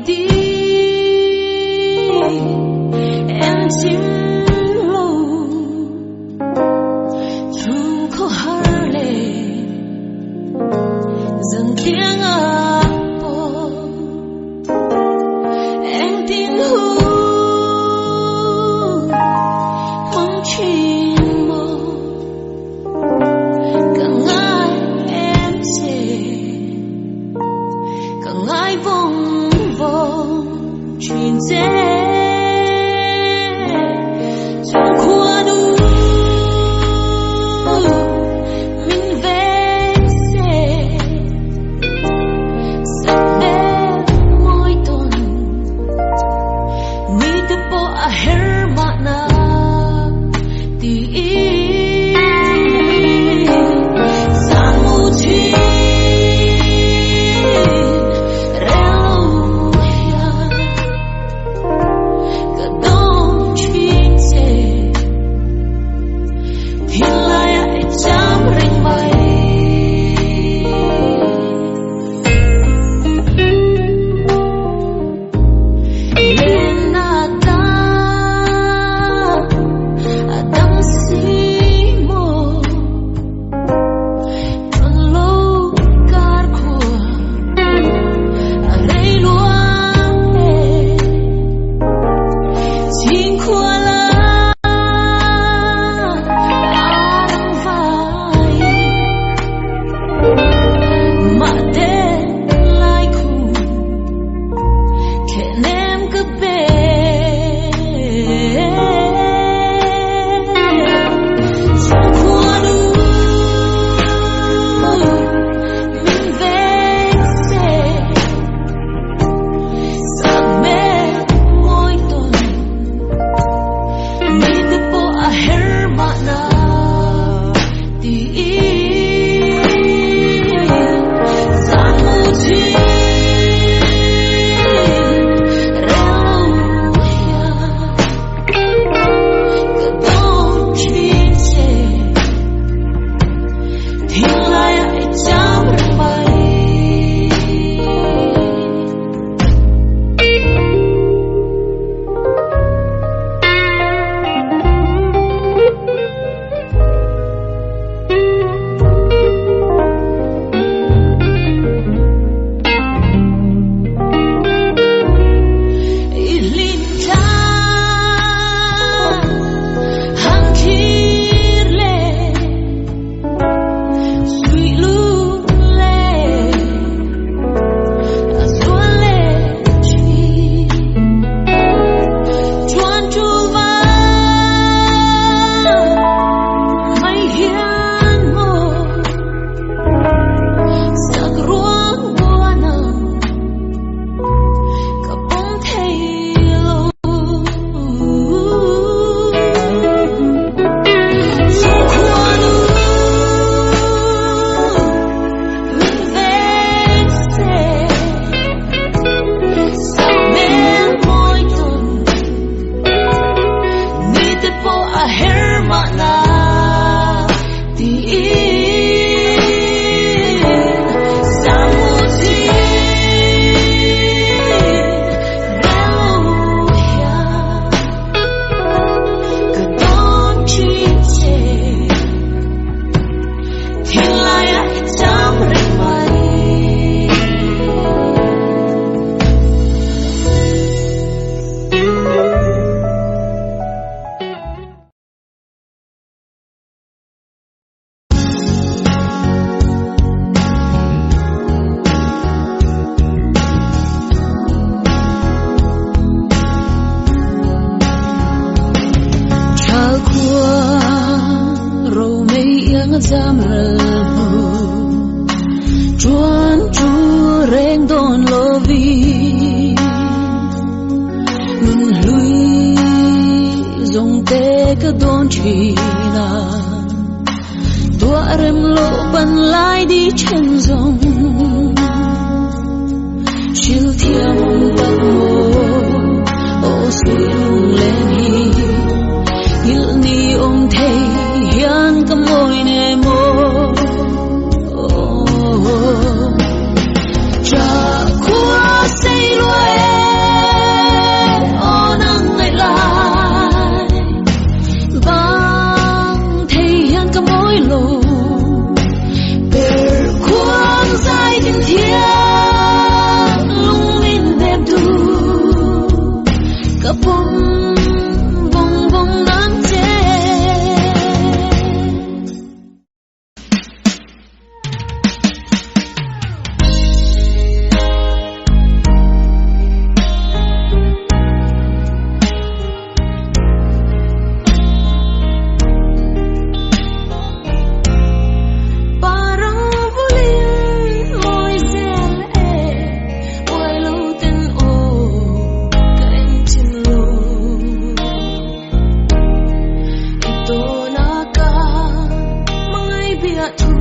đi em chim dần tiếng apple anh tin hú mong chim mơ cả ngày em sẽ cả ngày vòng vòng chuyện dễ trong khoa đủ Hãy subscribe Hãy subscribe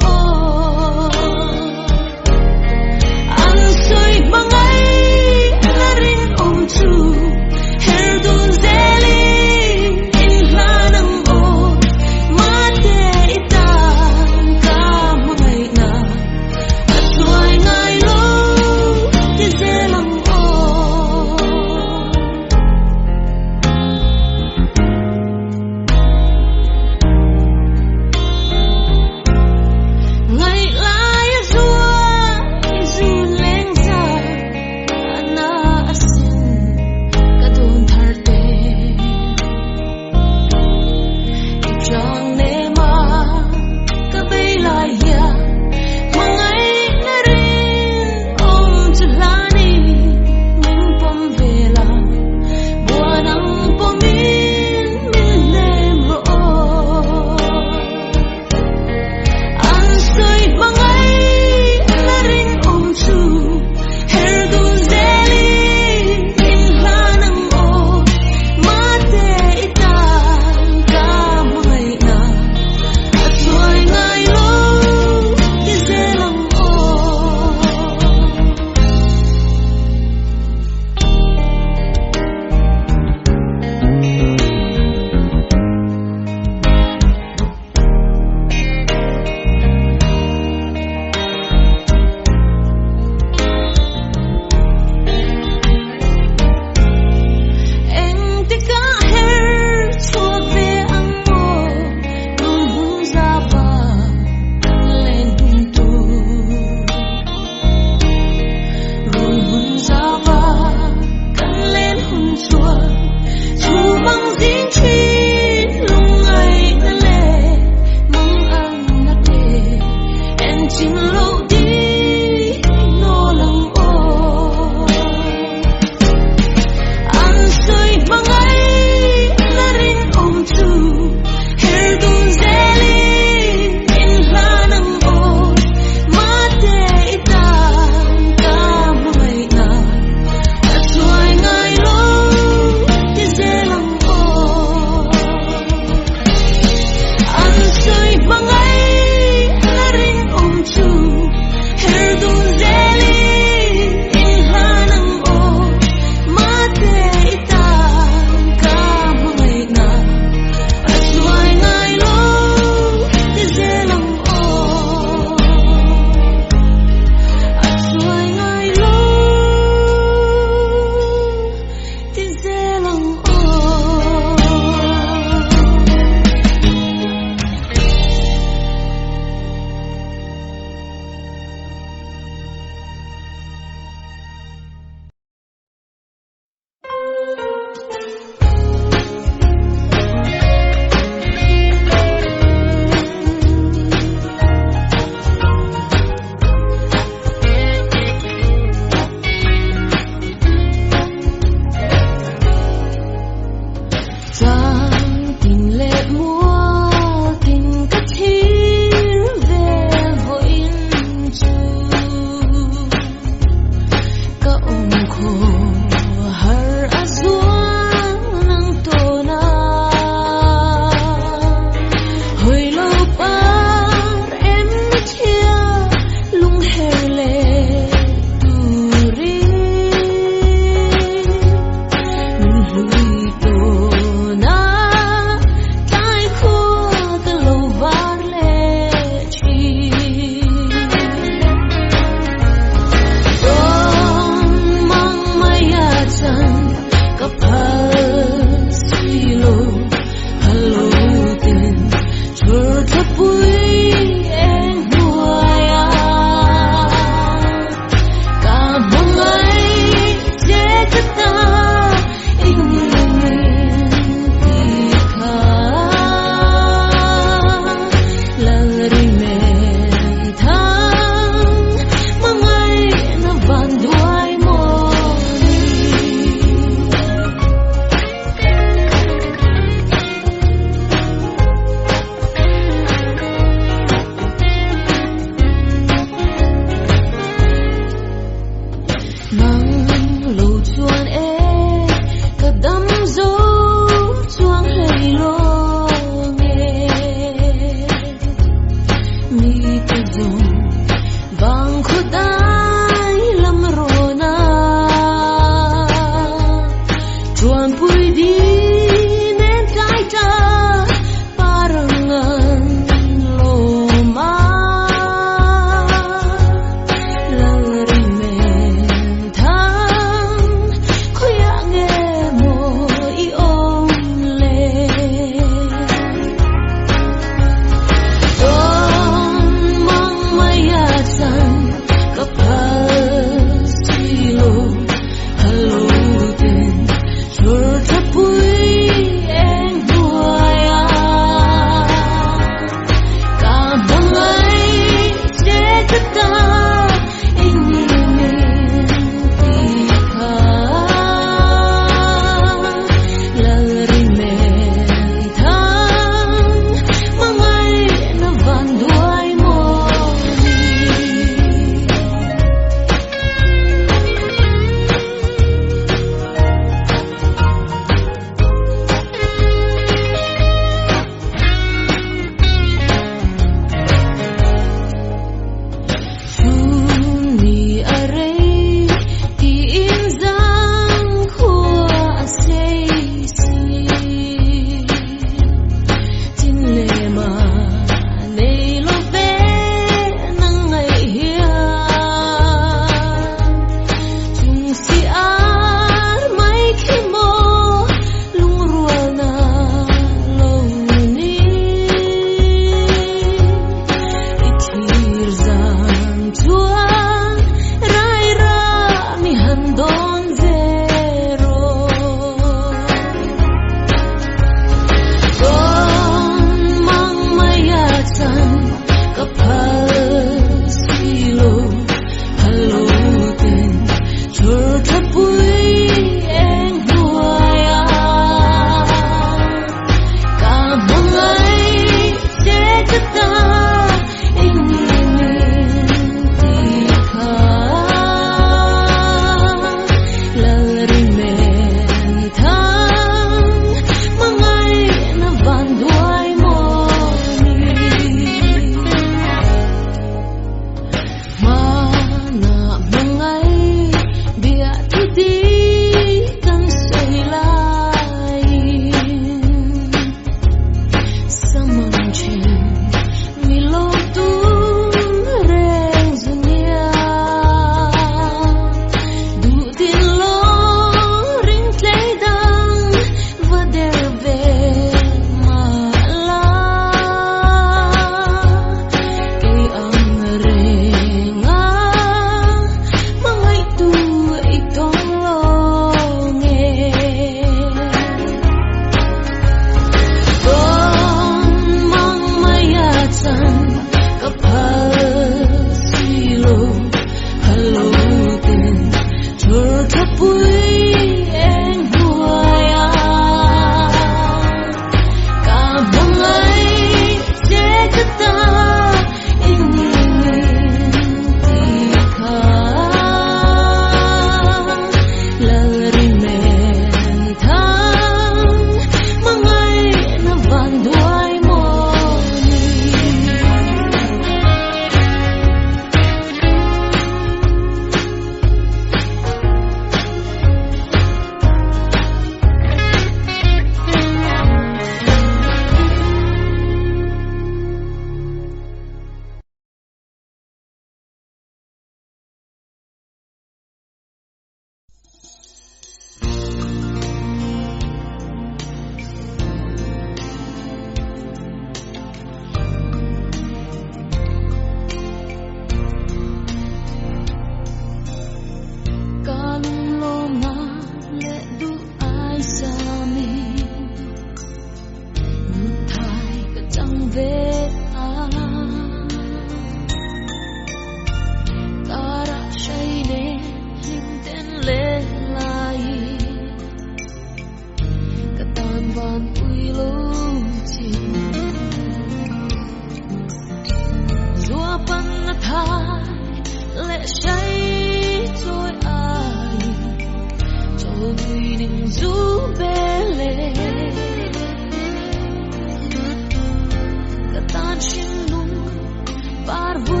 Par vu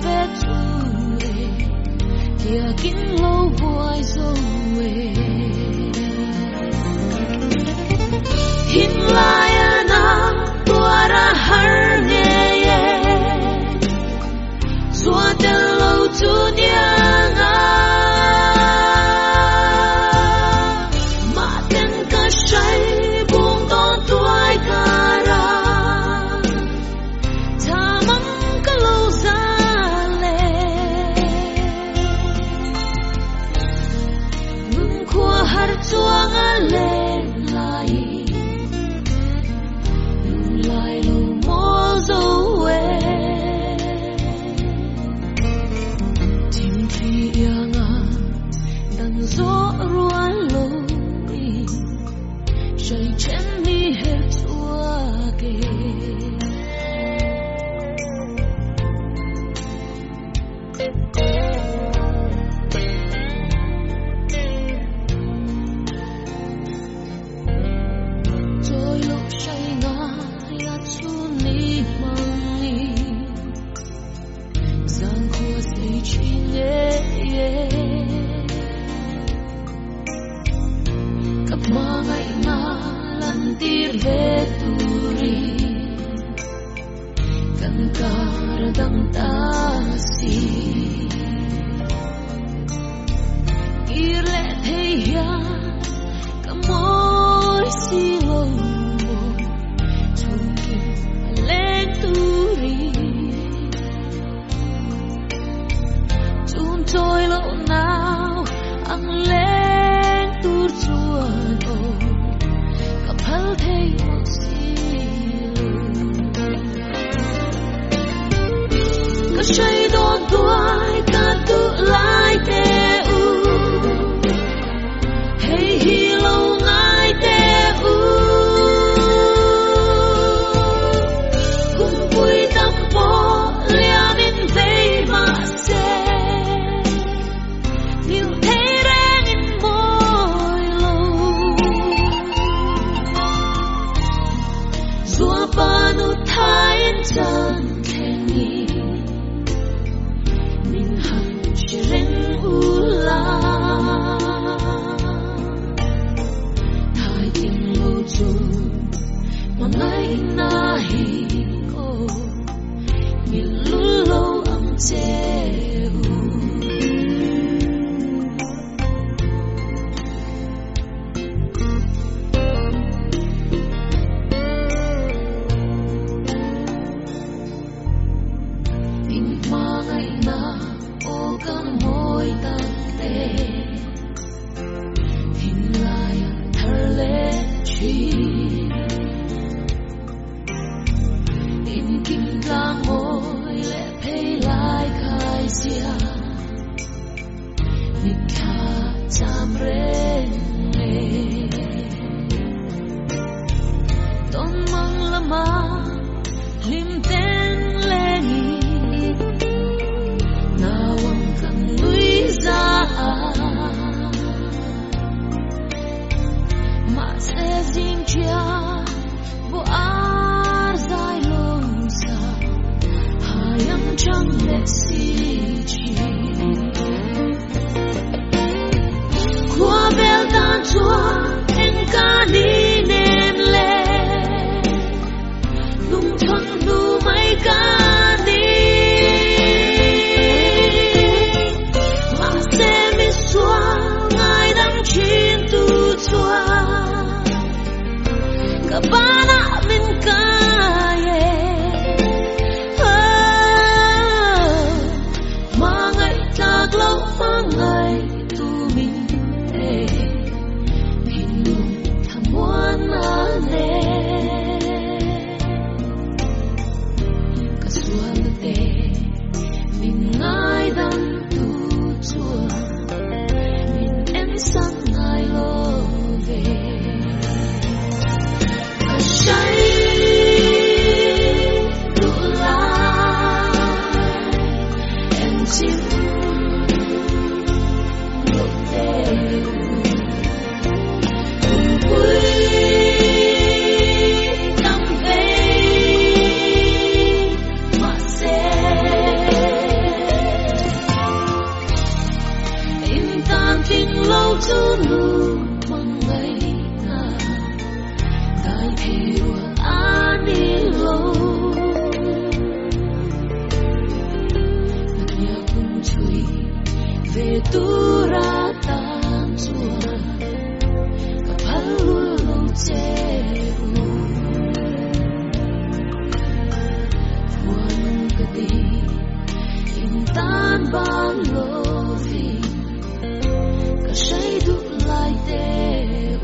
vetu kín lâu vui rồi hin lại na tua ra har nghe zua tên lâu tu niang mà tên cả say buông đón tuổi cả ra tha mong cả lâu ra ngừng qua har chuang lên lại lại lâu mơ dấu tìm khi yang đang gió ruan lâu trời chân đi hết chua kề tôi lúc say ngã ya chu ni mang ni giang khua say chi nhẹ cặp ma ngày na lần tir về turi kan kar dang ta si irle thei ya môi xì lâu chung kim lên turi chung tôi lâu nào ăn lên tur chuan ô cặp hal thấy một xì cả say đón tuổi cả tự lại tê u hey hi lâu ngài tê u cùng vui tâm bỏ lia min vây mà xe nhiều thế đang in môi lâu dùa ba nụ thái chân khen nhỉ mình hằng chỉ lên u la mà ngày na hi cô nhìn lú lâu âm chê in mà ngày na ô cam môi tang tê hình lại thở lên chi kim lang môi lệ phê lại khai xia nít kha cham ren lệ tôn mang lama lim tên lệ nghi na wang kan lui ra mà sẽ dinh chia bo ar dài chẳng lẽ si chi qua bel tan chua en ca ni nem le nung thon nu mai ca ni mà se mi xua ngài đang chín tu chua cả ba na min ca lâu mà ngày tu mình ê mình luôn tham muốn nè cả xuân tê mình ngài đang tu chùa mình em sang ngài lô về cả say đủ lại em chim về tu ra tan chua kapalu lo cheu buan kadi intan ban lo vi ka shai du lai teu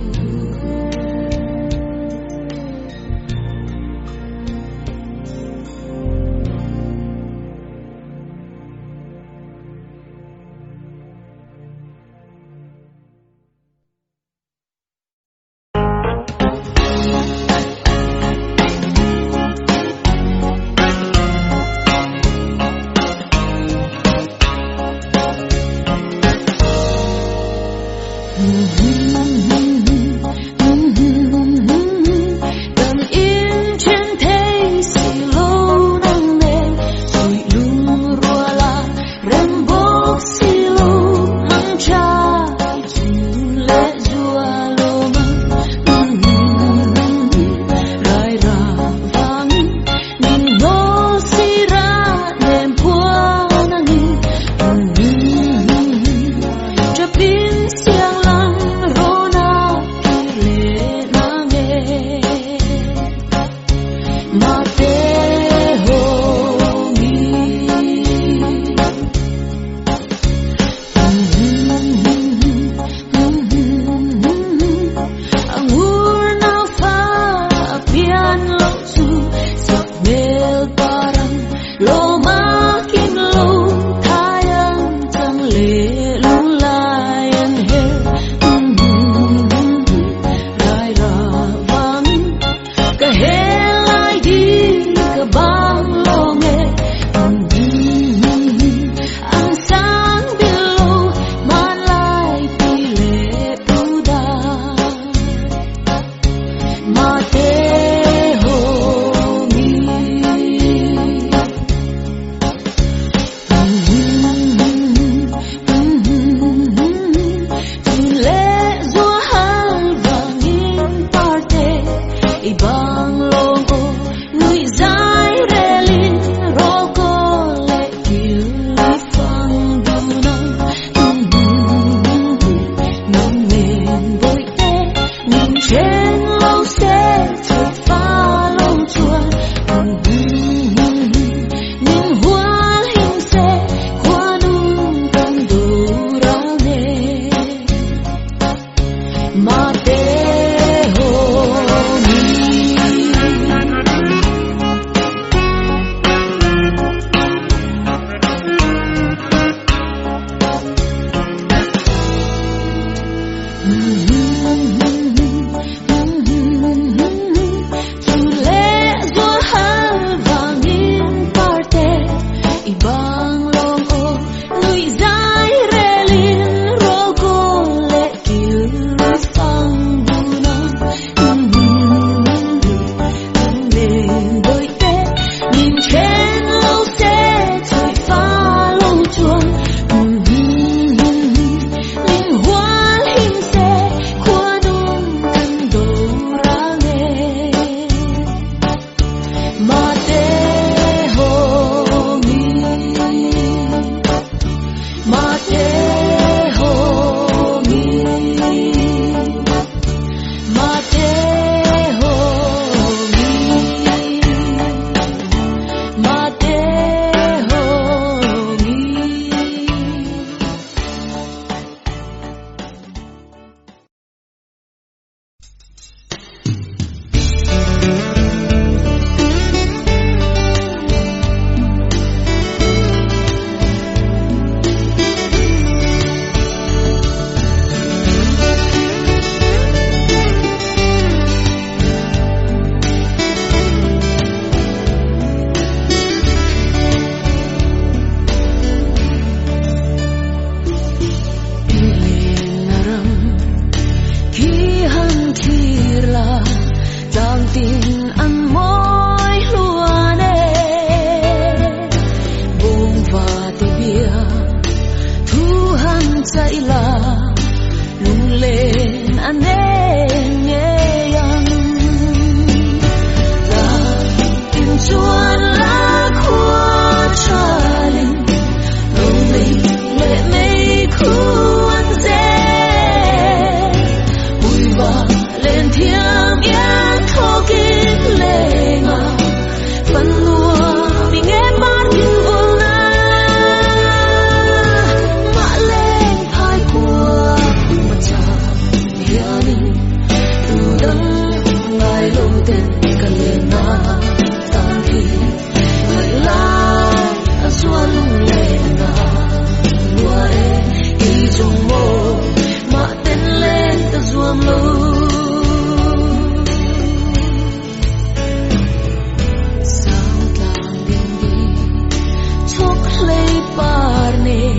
dùng mô mà tên lên ta ruộng lâu sao tàng điên đi chốc lấy bà nè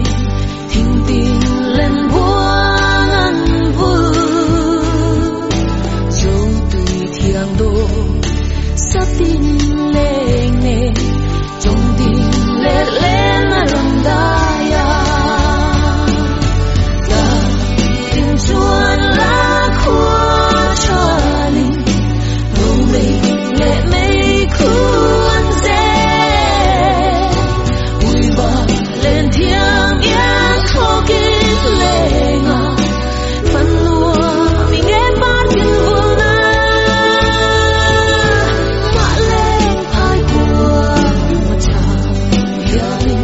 thình tình lên buông ăn vui dẫu tùy thiang đô sắp tin lên nè trong tình lệ lên lòng đaya ta tình chuan lá khua cho linh lòng mình lệ mây cuốn dễ vui và lên thiêng yên khô kín lệ ngà phần lúa mình nghe bát kinh vô na mã lên ai của mà chàng hiền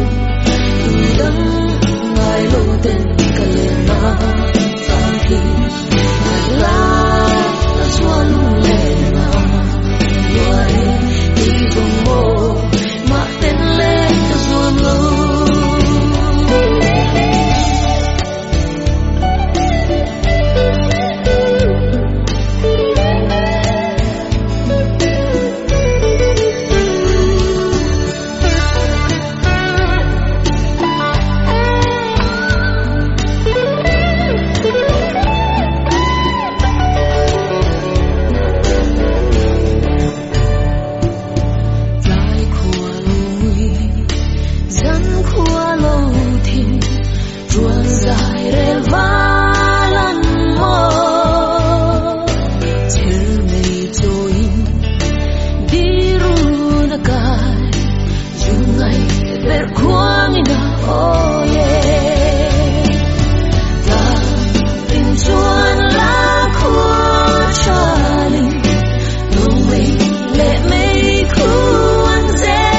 từ đấng ngài lâu tên cả lên na giang thi ngài la ta xóa lung lên na người đi vùng mô mà tên lên ta ruộng lâu dài khua lâu nguy dân khua lâu thìn ruộng dài rel va lăn mò chờ mây trôi đi ru na cài dùng ngày ver khoang na oh yeah ta tình chuan lá khua cho linh lòng mình lệ mây cuốn dễ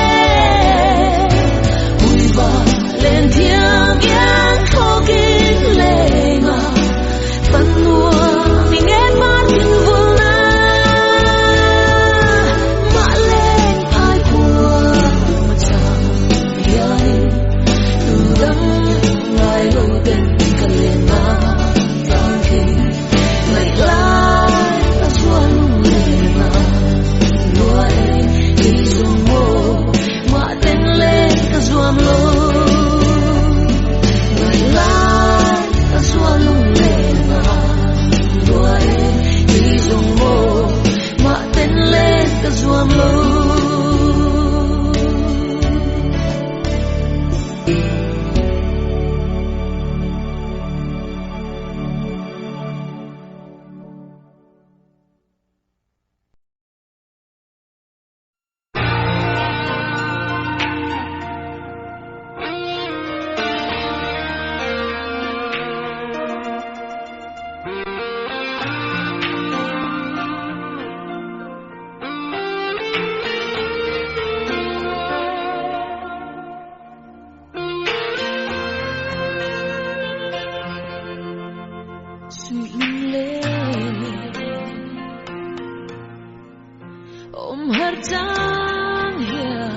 vui và lên thiêng yên khô kín lệ ngà phần lúa mình nghe bát kinh vô na mã lên ai của mà chàng hiền từ đấng ngài lâu tên cả lên na giang thi ngày lai ta xóa lung lên na lúa đi ruộng mô mà tên lên ta ruộng lâu ngày lai ta xóa lung lên na lúa đi ruộng mô mà tên lên ta ruộng lâu suy lên ôm hạt giang hiền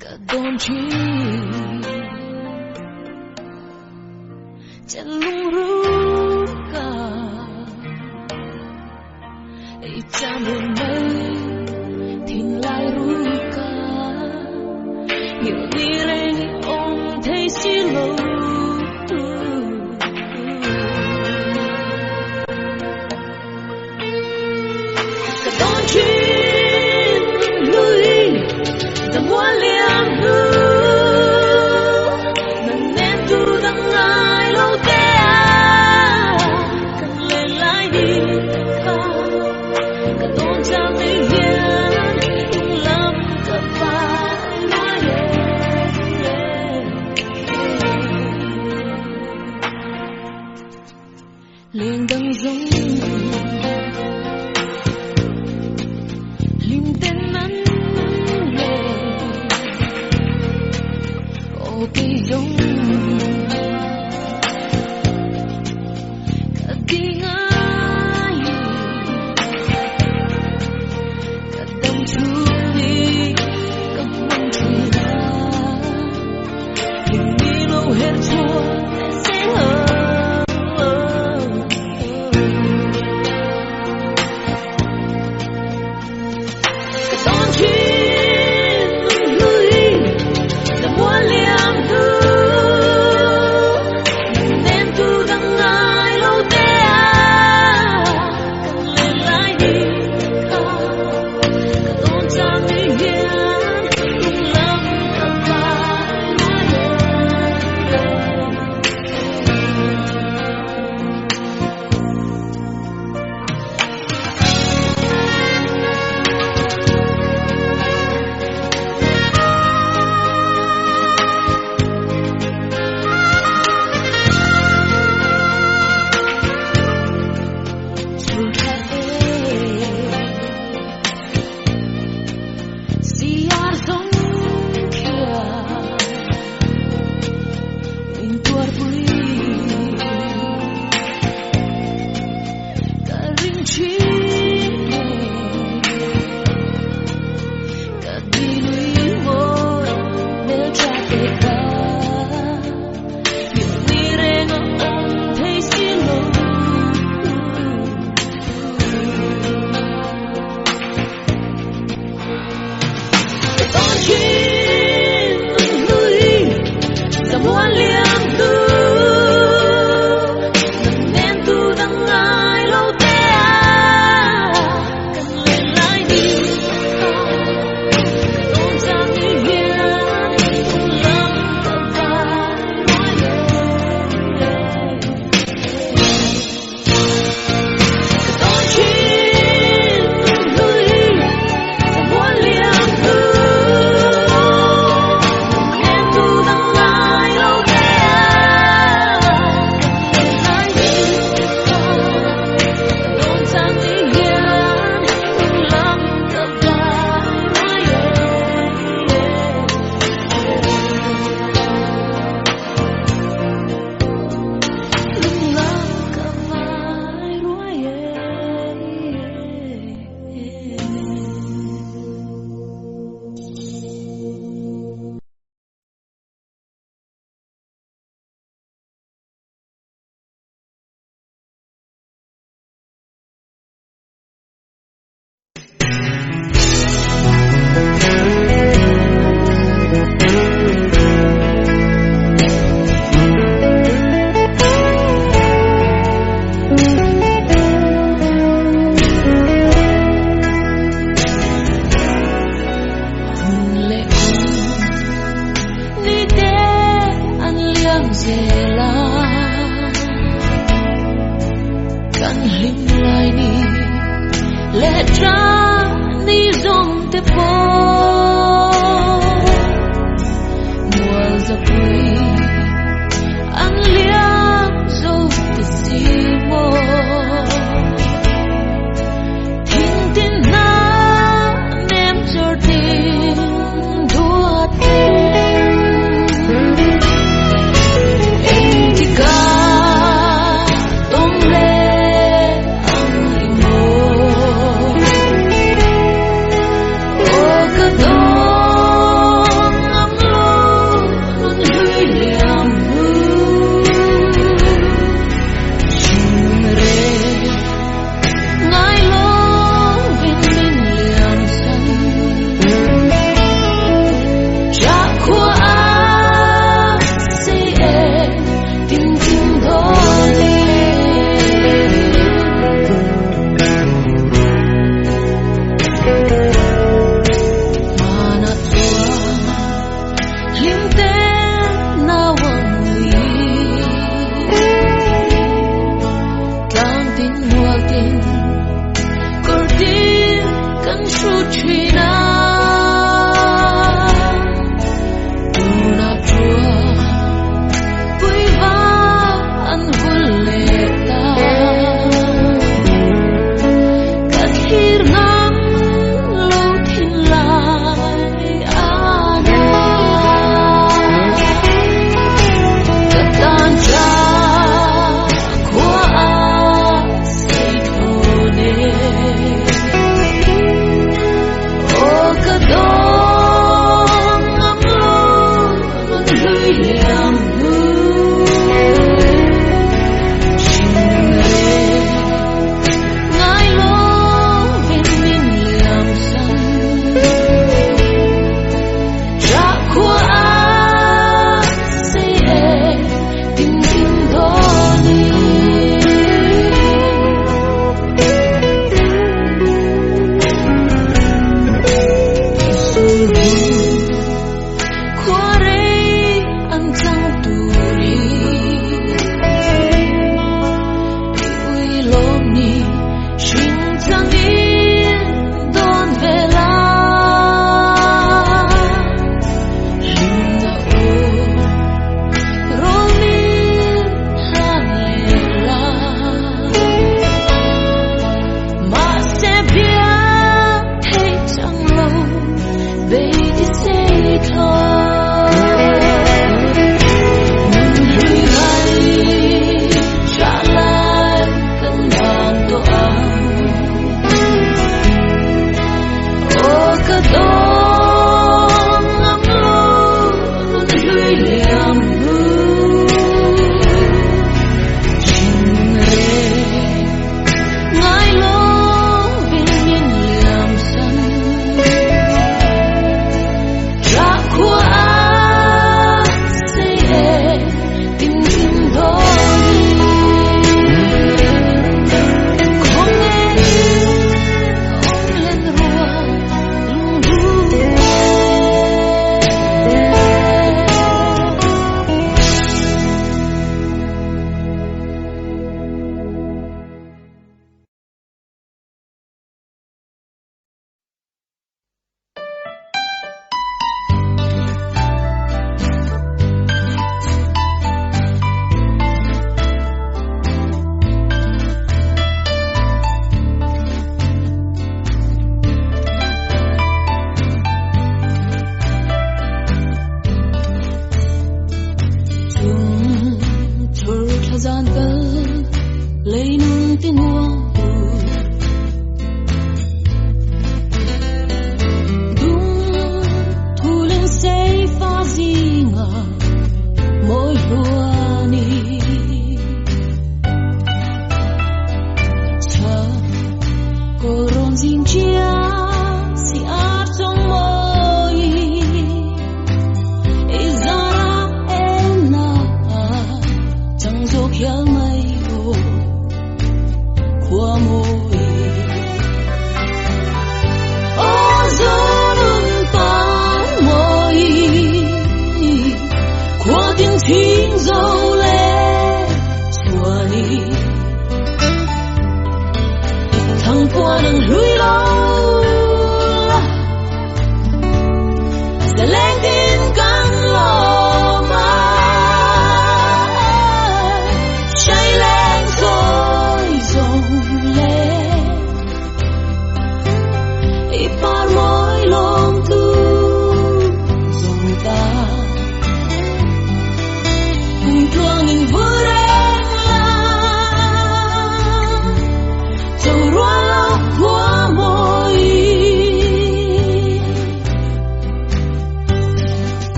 cả đồn chi chân lung rú cả ấy chạm hồn mây thình lại rú cả nhiều đi lên ôm thấy xí lâu Chin lui ta mua liang hư mình nên tu đăng ngài lâu té cần lên lại đi cả tôn cha mấy hiền cũng lắm cả phải nói liền đăng giống lim tên nắn lệ ô cây giống cả kinh ai cả tâm chú đi cả mong chỉ là hình như lâu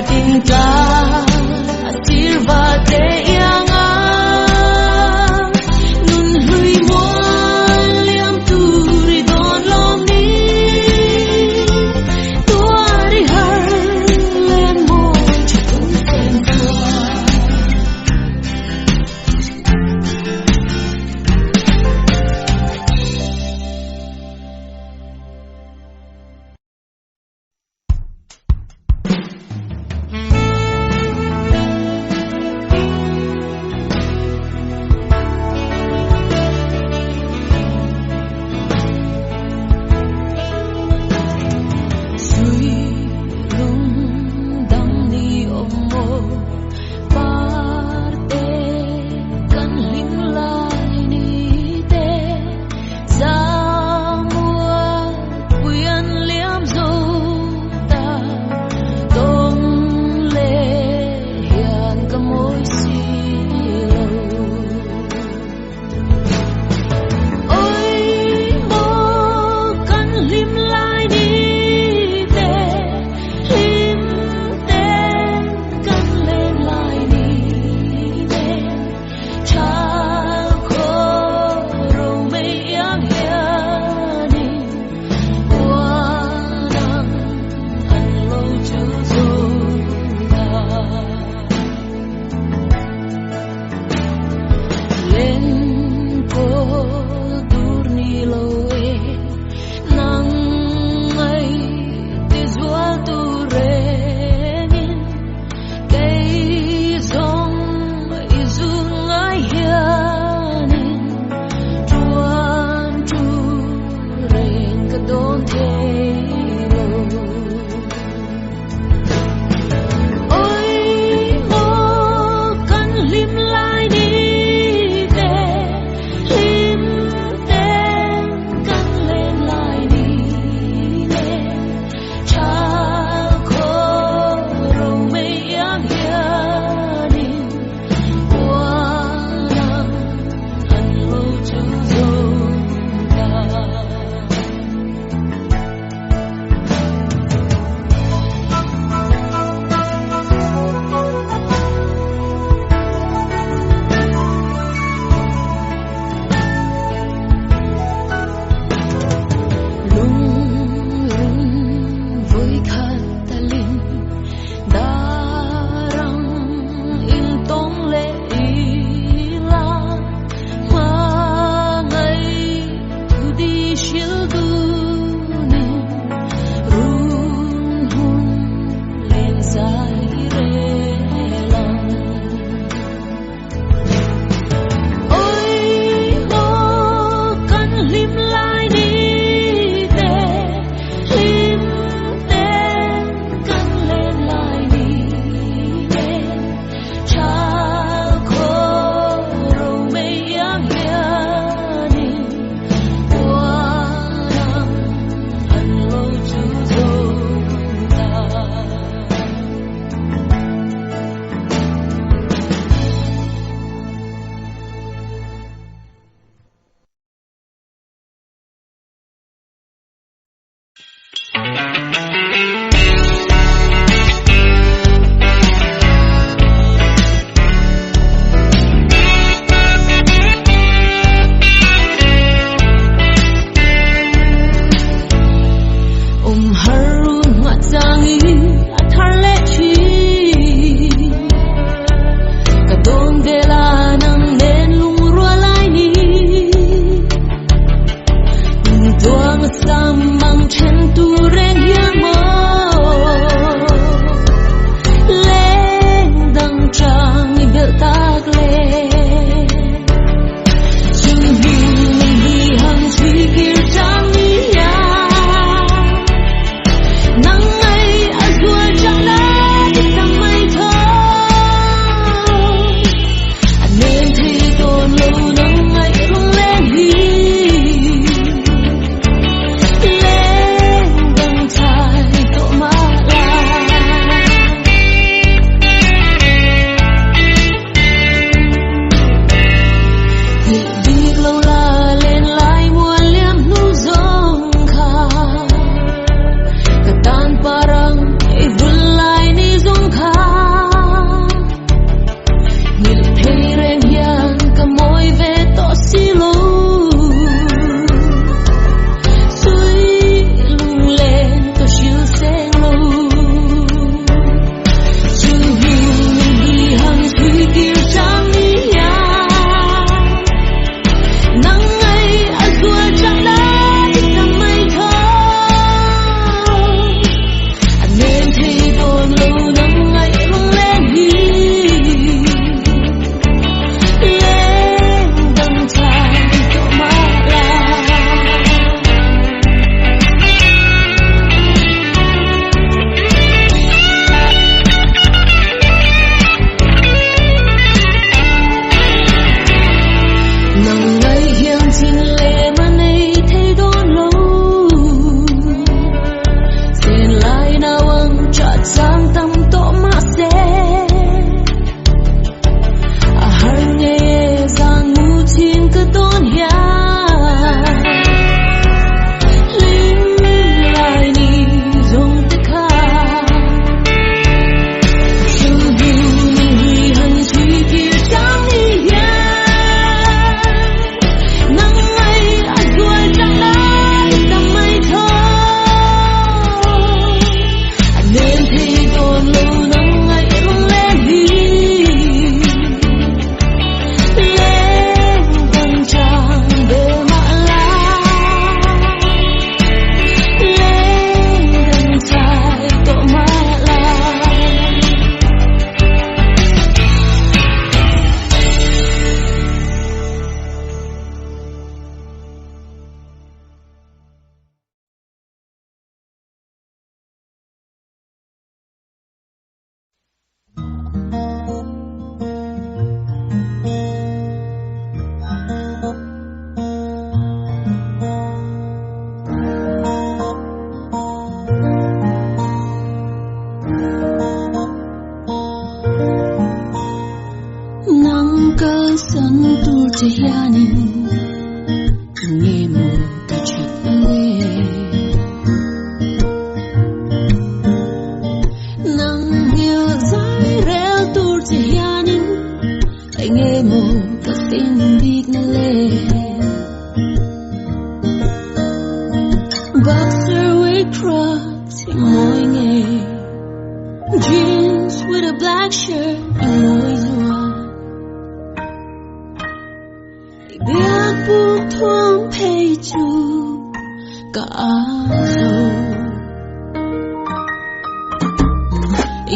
tin ta sirva te yanga nun hui mon liam turi don lom ni tuari har len mo chum sen tua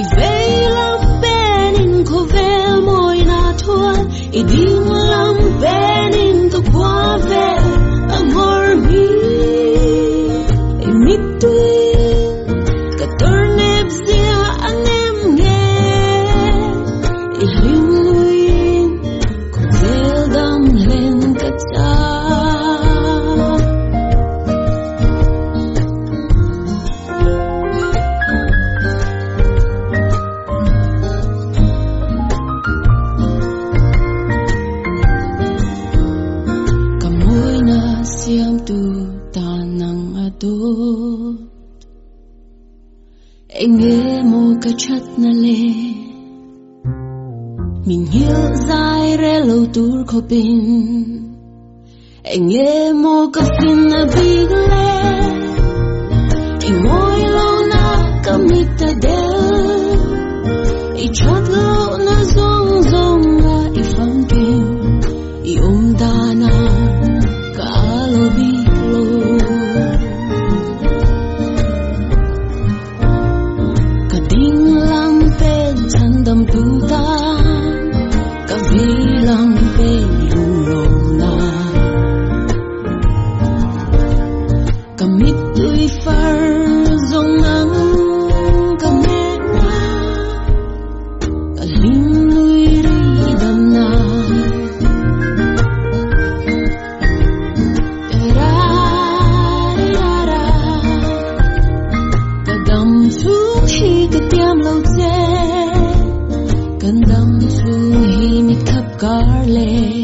I vei lam benin ko vel moi na thua I ding lam benin ko kwa vel amor mi I mitui ka tornep zia anem nge I lim nuin ko vel dam len ka cha Anh nghe mô ca chát na lê Mình hiểu dài rê lâu tùr khó bình Anh nghe mô ca phim na big lê Anh môi lâu na ca mít ta đeo I chát lâu na dông dông na I phang kinh I ta na ca lâu big lâu Dam tu ta ka vilang pe lung na ka mit tui far zong nang ka me na ka lim lui ri dam na ra ra ka dam su hi ka tiam lo che Cần đâm xuống hi mi khắp gar lệ